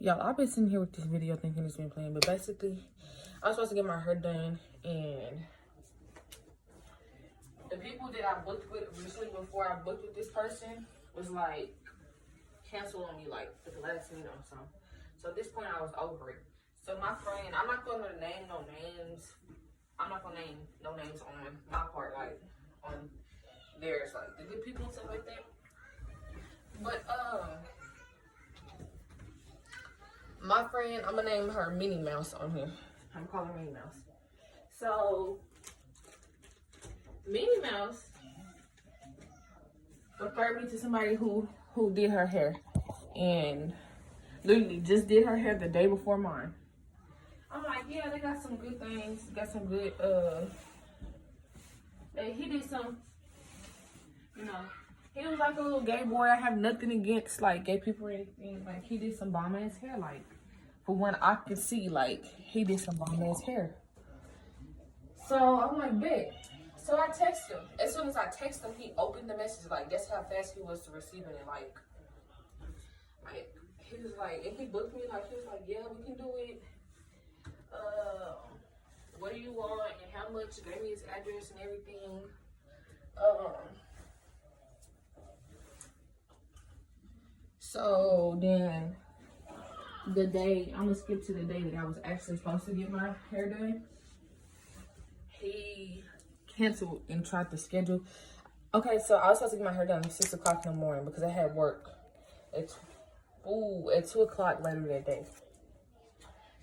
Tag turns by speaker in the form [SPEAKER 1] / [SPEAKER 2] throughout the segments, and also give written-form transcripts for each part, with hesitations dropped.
[SPEAKER 1] Y'all, I've been sitting here with this video thinking it's been playing, but basically, I was supposed to get my hair done, and the people that I booked with recently before I booked with this person was like, cancel on me like at the last minute or something. So at this point, I was over it. So my friend, I'm not gonna name no names. I'm not gonna name no names on my part, like on theirs, like the good people and stuff like that. But my friend, I'm gonna name her Minnie Mouse on here. I'm calling her Minnie Mouse. So Minnie Mouse referred me to somebody who did her hair, and literally just did her hair the day before mine. I'm like, yeah, they got some good things, got some good he did some, you know, he was like a little gay boy. I have nothing against like gay people or anything. Like, he did some bomb ass hair. Like, for when I could see, like, he did some bomb ass hair. So I'm like, bet. So I text him. As soon as I text him, he opened the message. Like, that's how fast he was to receiving it. Like he was like, and he booked me. Like, he was like, yeah, we can do it. What do you want and how much? Gave me his address and everything. So then the day, I'm gonna skip to the day that I was actually supposed to get my hair done. He canceled and tried to schedule. Okay, so I was supposed to get my hair done at 6 o'clock in the morning because I had work at 2 o'clock later that day.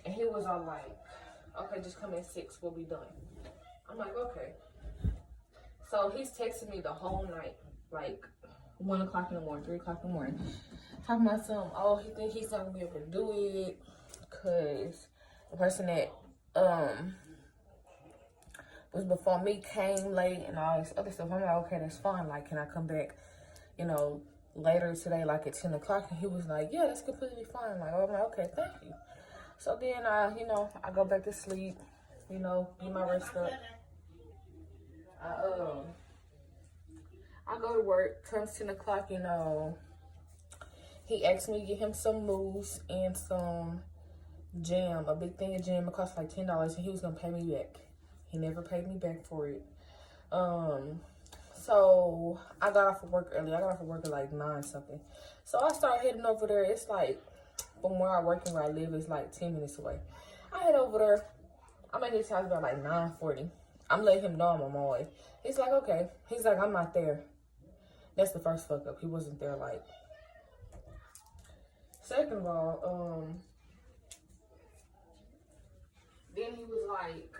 [SPEAKER 1] And he was all like, okay, just come at 6, we'll be done. I'm like, okay. So he's texting me the whole night, like 1 o'clock in the morning, 3 o'clock in the morning, talking about something. Oh, he think he's not gonna be able to do it because the person that was before me came late and all this other stuff. I'm like, okay, that's fine. Like, can I come back, you know, later today, like at 10 o'clock? And he was like, yeah, that's completely fine. Like, I'm like, okay, thank you. So then I go back to sleep, get my rest up. I go to work, comes 10 o'clock, he asked me to get him some mousse and some jam, a big thing of jam. It cost like $10, and he was gonna pay me back. He never paid me back for it. So I got off of work early. I got off of work at like 9 something. So I started heading over there. It's like, from where I work and where I live, is like 10 minutes away. I head over there. I'm at his house about like 9:40. I'm letting him know I'm on my way. He's like, okay. He's like, I'm not there. That's the first fuck up. He wasn't there. Like, second of all, then he was like,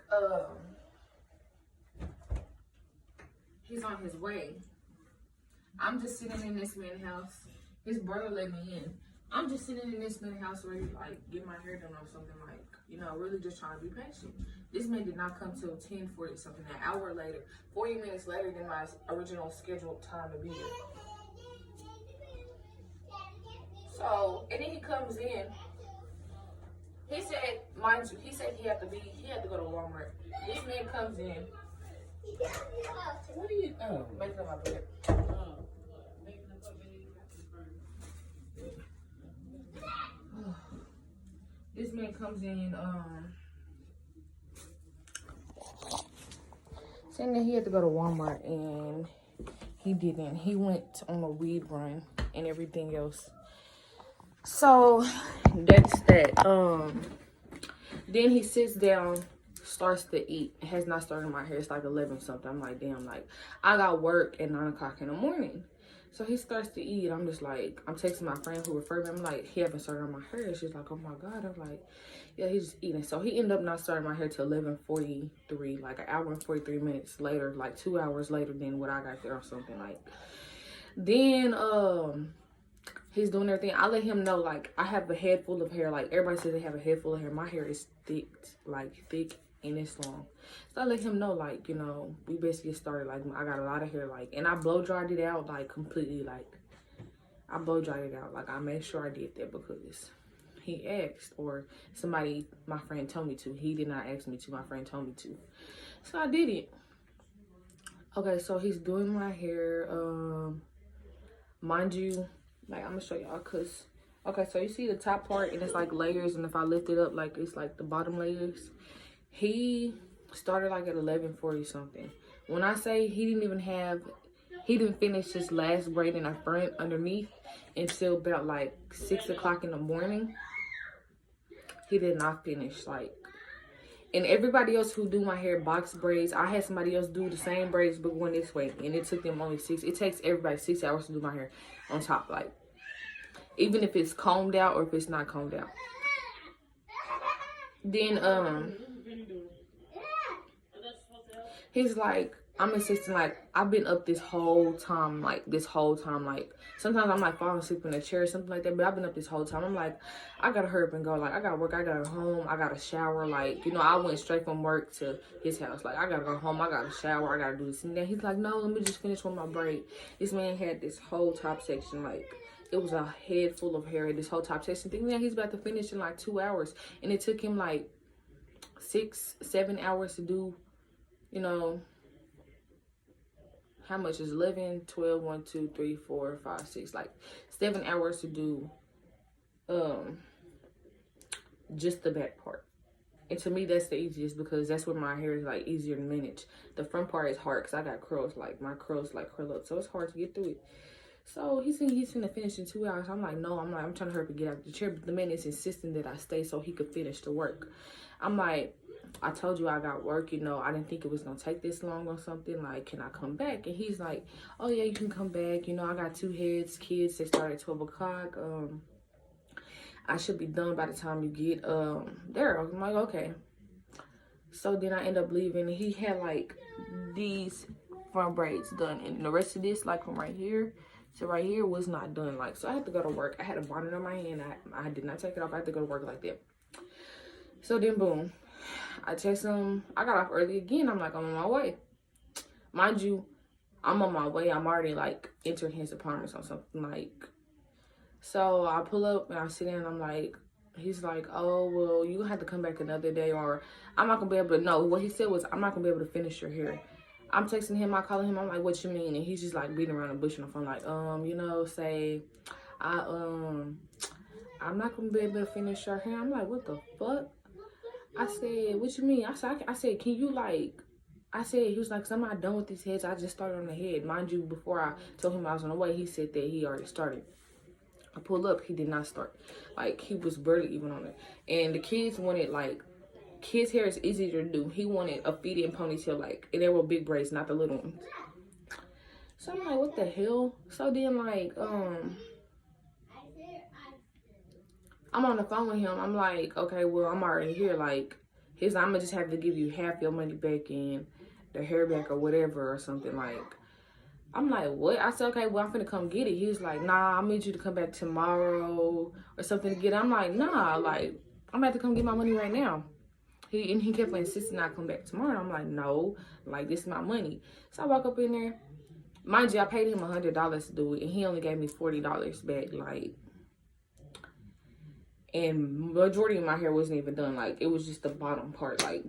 [SPEAKER 1] he's on his way. I'm just sitting in this man's house. His brother let me in. I'm just sitting in this man's house ready to like get my hair done or something, like, really just trying to be patient. This man did not come till 10:40 something, an hour later, 40 minutes later than my original scheduled time to be there. So, and then he comes in. He said, mind you, he said he had to go to Walmart. This man comes in. What are you making up my bed? This man comes in, saying that he had to go to Walmart, and he didn't. He went on a weed run and everything else. So that's that. Then he sits down, starts to eat. It has not started my hair. It's like 11 something. I'm like, damn, like, I got work at 9 o'clock in the morning. So he starts to eat. I'm just like, I'm texting my friend who referred me. I'm like, he haven't started on my hair. She's like, oh my God. I'm like, yeah, he's just eating. So he ended up not starting my hair till 11:43, like an hour and 43 minutes later, like 2 hours later than what I got there or something. Like, then he's doing everything. I let him know, like, I have a head full of hair. Like, everybody says they have a head full of hair. My hair is thick, like, thick and it's long. So I let him know, like, we basically started, like, I got a lot of hair, like, and I blow dried it out, like, completely, like, I blow dried it out. Like, I made sure I did that because he asked, or somebody, my friend told me to. He did not ask me to. My friend told me to. So I did it. Okay, so he's doing my hair. Mind you, like, I'm gonna show y'all, cause Okay, so you see the top part and it's like layers, and if I lift it up, like it's like the bottom layers. He started like at 11:40 something. When I say he didn't finish his last braid in the front underneath until about like 6 o'clock in the morning. He did not finish, like. And everybody else who do my hair box braids, I had somebody else do the same braids but going this way, and it took them only it takes everybody 6 hours to do my hair on top, like, even if it's combed out or if it's not combed out. Then he's like, I'm insisting, like, I've been up this whole time, like sometimes I'm like falling asleep in a chair or something like that, but I've been up this whole time. I'm like, I gotta hurry up and go, like, I gotta work, I gotta go home, I gotta shower, like, you know, I went straight from work to his house, like, I gotta go home, I gotta shower, I gotta do this. And then he's like, no, let me just finish with my braid. This man had this whole top section, like, it was a head full of hair, this whole top section, thinking that he's about to finish in like 2 hours, and it took him like 6-7 hours to do, you know, how much is 11, 12, 1, 2, 3, 4, 5, 6, like 7 hours to do just the back part. And to me, that's the easiest because that's where my hair is like easier to manage. The front part is hard because I got curls, like my curls like curl up, so it's hard to get through it. So he's gonna finish in 2 hours. I'm like, no, I'm trying to hurry up and get out of the chair, but the man is insisting that I stay so he could finish the work. I'm like, I told you I got work, you know, I didn't think it was gonna take this long or something, like, can I come back? And he's like, oh yeah, you can come back, you know, I got 2 kids, they start at 12 o'clock, I should be done by the time you get there. I'm like, okay. So then I end up leaving, and he had like these front braids done, and the rest of this, like from right here to right here, was not done. Like, so I had to go to work. I had a bonnet on my hand. I did not take it off. I had to go to work like that. So then boom, I text him. I got off early again. I'm like, I'm on my way. Mind you, I'm on my way. I'm already like entering his apartment or something, like. So I pull up and I sit in, and I'm like, he's like, oh, well, you have to come back another day, or I'm not gonna be able to. No, what he said was, I'm not gonna be able to finish your hair. I'm texting him, I calling him, I'm like, what you mean? And he's just like beating around the bush on the phone, like, you know, say, I'm not gonna be able to finish your hair. I'm like, what the fuck? I said, what you mean? I said, can you, like, I said, he was like, 'cause I'm not done with these heads. I just started on the head. Mind you, before I told him I was on the way, he said that he already started. I pulled up, he did not start. Like, he was barely even on it. And the kids wanted, like, kids' hair is easier to do. He wanted a feed-in ponytail, like, and they were big braids, not the little ones. So I'm like, what the hell? So then, like, I'm on the phone with him. I'm like, okay, well, I'm already here. Like, I'm gonna just have to give you half your money back and the hair back or whatever or something. Like, I'm like, what? I said, okay, well, I'm finna come get it. He was like, nah, I need you to come back tomorrow or something to get it. I'm like, nah, like, I'm about to come get my money right now. He kept insisting I come back tomorrow. I'm like, no, like, this is my money. So I walk up in there. Mind you, I paid him $100 to do it, and he only gave me $40 back, like. And majority of my hair wasn't even done. Like, it was just the bottom part. Like,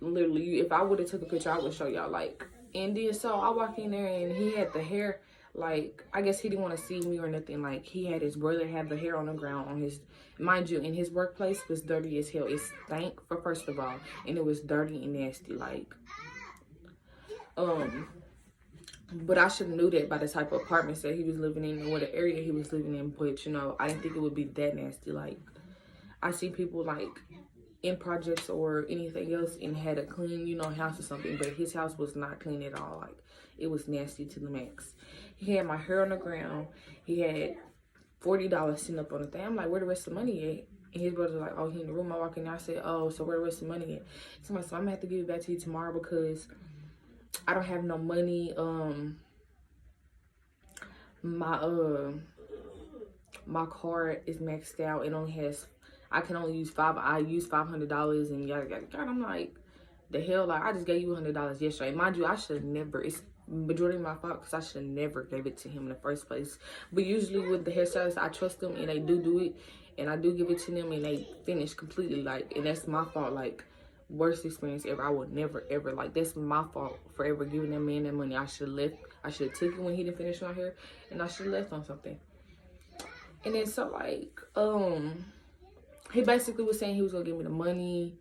[SPEAKER 1] literally, if I would have took a picture, I would show y'all, like. And then, so I walk in there, and he had the hair, like, I guess he didn't want to see me or nothing. Like, he had his brother have the hair on the ground on his, mind you, in his workplace was dirty as hell. It stank, for first of all, and it was dirty and nasty, like. But I should have knew that by the type of apartments that he was living in and what the area he was living in. But, you know, I didn't think it would be that nasty. Like, I see people, like, in projects or anything else and had a clean, you know, house or something. But his house was not clean at all. Like, it was nasty to the max. He had my hair on the ground. He had $40 sitting up on the thing. I'm like, where the rest of the money at? And his brother's like, oh, he in the room. I walk in there. I said, oh, so where the rest of the money at? So I'm going to have to give it back to you tomorrow because I don't have no money. My card is maxed out. It only has, I can only use I use $500 and yada yada yada. I'm like, the hell, like, I just gave you $100 yesterday. Mind you, I should have never, it's majority of my fault because I should have never gave it to him in the first place. But usually with the hairstylists, I trust them and they do it, and I do give it to them and they finish completely, like, and that's my fault. Like, worst experience ever. I would never ever, like, that's my fault for ever giving that man that money. I should have left. I should have took it when he didn't finish my hair, and I should have left on something. And then so like, he basically was saying he was gonna give me the money,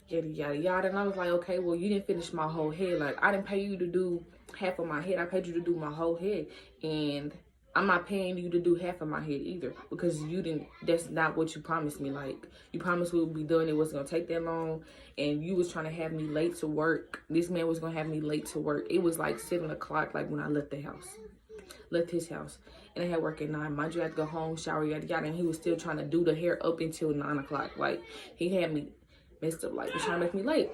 [SPEAKER 1] yada yada yada. And I was like, okay, well, you didn't finish my whole head. Like, I didn't pay you to do half of my head. I paid you to do my whole head. And I'm not paying you to do half of my head either, because you didn't, that's not what you promised me. Like, you promised we would be done, it wasn't gonna take that long, and you was trying to have me late to work. This man was gonna have me late to work. It was like 7 o'clock, like when I left his house. And I had work at 9. Mind you, I had to go home, shower, yada yada, and he was still trying to do the hair up until 9 o'clock. Like, he had me messed up, like, was trying to make me late.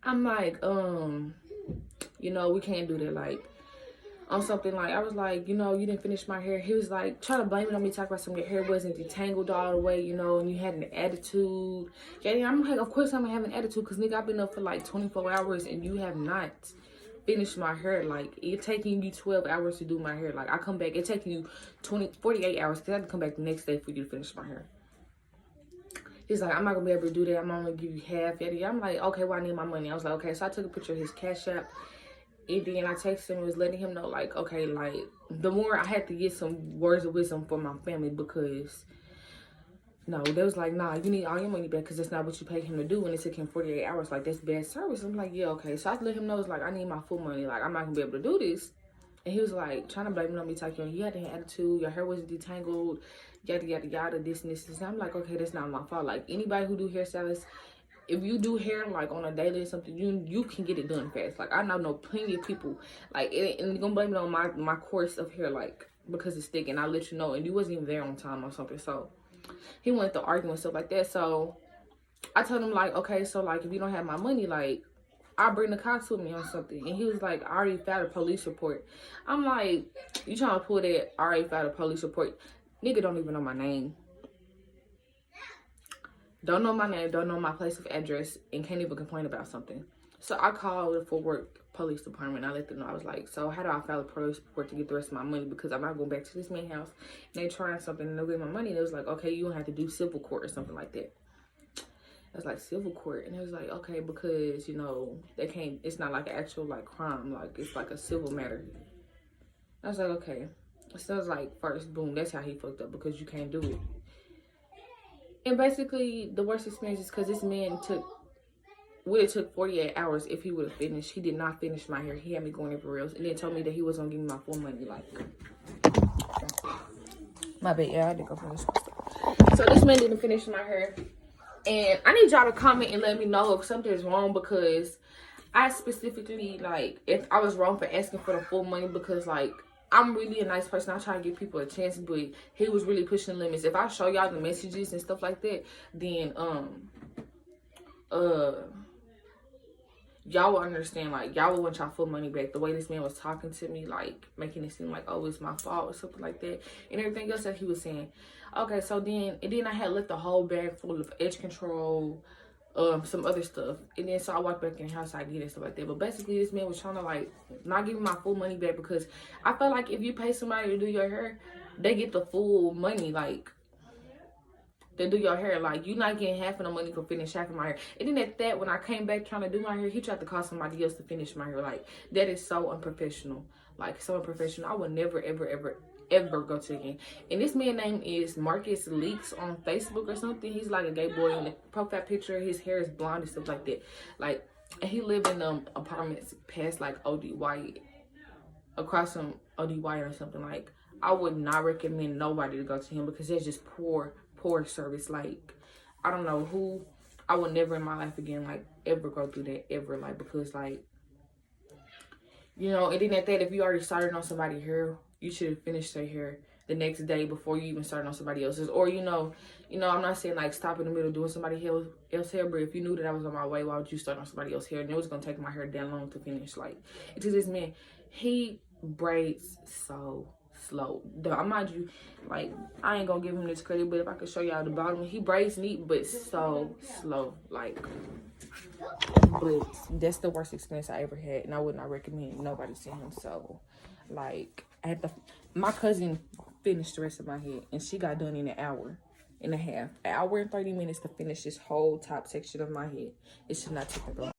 [SPEAKER 1] I'm like, you know, we can't do that. Like, on something, like, I was like, you know, you didn't finish my hair. He was like trying to blame it on me, talk about some your hair wasn't detangled all the way, you know, and you had an attitude. Yeah, I'm like, of course I'm gonna have an attitude, because nigga, I've been up for like 24 hours and you have not finished my hair. Like, it taking you 12 hours to do my hair. Like, I come back, it taking you 48 hours, because I have to come back the next day for you to finish my hair. He's like, I'm not gonna be able to do that, I'm only gonna give you half. Yada. I'm like, okay, well, I need my money. I was like, okay. So I took a picture of his Cash App. And then I texted him and was letting him know, like, okay, like, the more I had to get some words of wisdom for my family, because, no, they was like, nah, you need all your money back, because that's not what you paid him to do, and it took him 48 hours. Like, that's bad service. I'm like, yeah, okay. So I let him know, it's like, I need my full money. Like, I'm not gonna be able to do this. And he was like, trying to blame it on me, talking, you had an attitude, your hair wasn't detangled, yada, yada, yada, this and this. And I'm like, okay, that's not my fault. Like, anybody who do hairstylists, if you do hair like on a daily or something, you can get it done fast. Like, I know plenty of people, like, and you're gonna blame it on my course of hair, like, because it's thick, and I let you know, and you wasn't even there on time or something. So he went to argue and stuff like that. So I told him, like, okay, so like, if you don't have my money, like, I'll bring the cops with me or something. And he was like, I already filed a police report. I'm like, you trying to pull that I already filed a police report? Nigga don't even know my name. Don't know my name, don't know my place of address, and can't even complain about something. So I called the Fort Worth Police Department. I let them know. I was like, so how do I file a police report to get the rest of my money? Because I'm not going back to this man's house. And they trying something and they'll get my money. And it was like, okay, you don't have to do civil court or something like that. I was like, civil court? And it was like, okay, because, you know, they can't, it's not like an actual, like, crime. Like, it's like a civil matter. I was like, okay. So I was like, first, boom, that's how he fucked up, because you can't do it. And basically, the worst experience is because this man would have took 48 hours if he would have finished. He did not finish my hair. He had me going everywhere else. And then told me that he was going to give me my full money. Like, my bad. Yeah, I did go finish. So this man didn't finish my hair. And I need y'all to comment and let me know if something is wrong, because I specifically, like, if I was wrong for asking for the full money, because, like, I'm really a nice person. I try to give people a chance, but he was really pushing the limits. If I show y'all the messages and stuff like that, then y'all will understand. Like, y'all will want y'all full money back. The way this man was talking to me, like, making it seem like, oh, it's my fault or something like that, and everything else that he was saying. Okay, so then I had left the whole bag full of edge control, some other stuff, and then so I walked back in the house, I get it, stuff like that. But basically, this man was trying to, like, not give me my full money back, because I felt like if you pay somebody to do your hair, they get the full money. Like, they do your hair, like, you not getting half of the money for finish half of my hair. And then at that, when I came back trying to do my hair, he tried to call somebody else to finish my hair. Like, that is so unprofessional. Like, so unprofessional. I would never, ever, ever, ever go to again. And this man's name is Marcus Leaks on Facebook or something. He's like a gay boy. In the profile picture, his hair is blonde and stuff like that. Like, and he lived in apartments past like OD White, across from OD White or something. Like, I would not recommend nobody to go to him, because that's just poor service. Like, I don't know who, I would never in my life again, like, ever go through that, ever. Like, because, like, you know, and then at that, if you already started on somebody's hair, you should have finished their hair the next day before you even started on somebody else's. Or, you know, I'm not saying, like, stop in the middle doing somebody else's hair, but if you knew that I was on my way, why would you start on somebody else's hair? And it was going to take my hair that long to finish. Like, to this man, he braids so slow. Mind you, like, I ain't gonna give him this credit, but if I could show y'all the bottom, he braids neat, but so slow. Like, but that's the worst experience I ever had, and I would not recommend nobody see him. So, like, my cousin finished the rest of my head, and she got done in an hour and a half, an hour and 30 minutes to finish this whole top section of my head. It should not take that long.